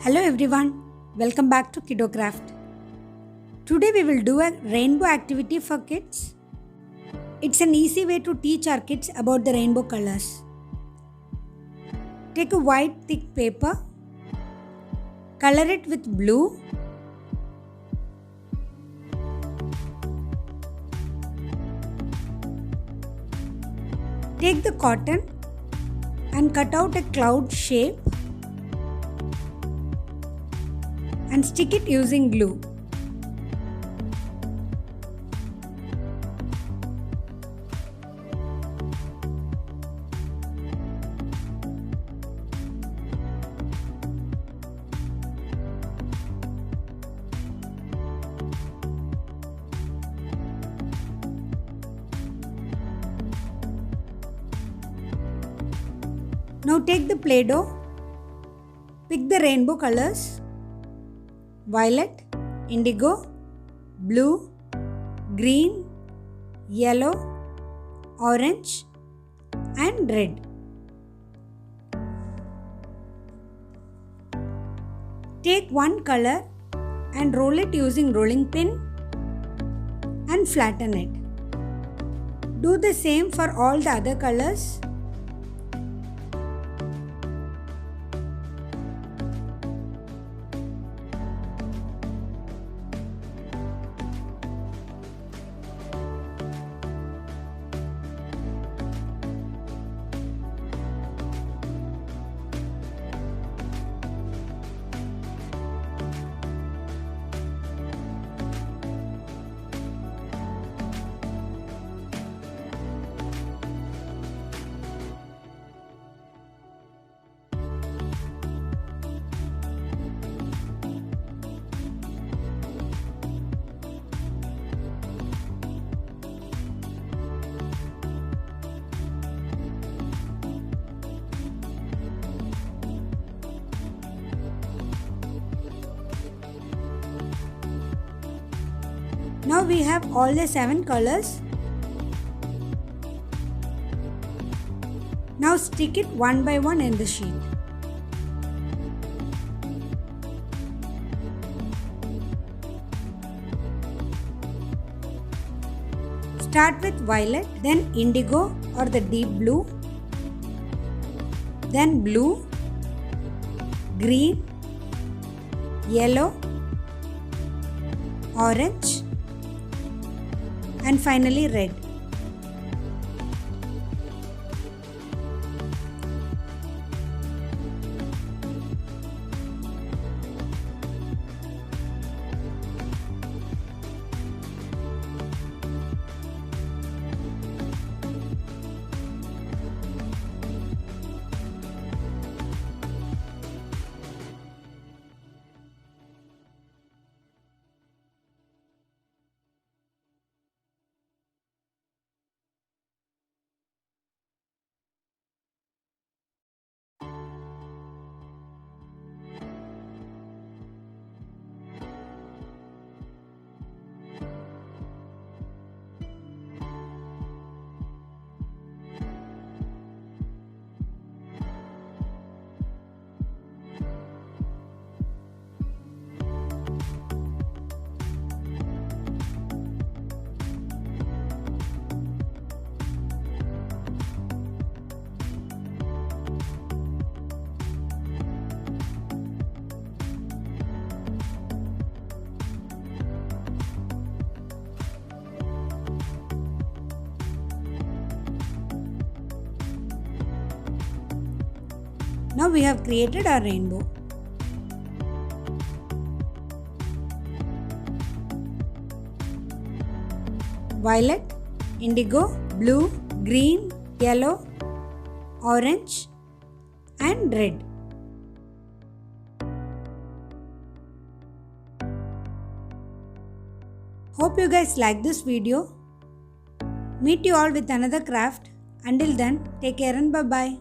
Hello everyone, welcome back to KiddoCraft. Today we will do a rainbow activity for kids. It's an easy way to teach our kids about the rainbow colors. Take a white thick paper, color it with blue, take the cotton and cut out a cloud shape and stick it using glue. Now take the Play-Doh, pick the rainbow colors: violet, indigo, blue, green, yellow, orange and red. Take one color and roll it using rolling pin and flatten it. Do the same for all the other colors. Now we have all the 7 colors. Now stick it one by one in the sheet. Start with violet, then indigo or the deep blue, then blue, green, yellow, orange and finally red. Now we have created our rainbow. Violet, indigo, blue, green, yellow, orange and red. Hope you guys like this video. Meet you all with another craft. Until then, take care and bye-bye.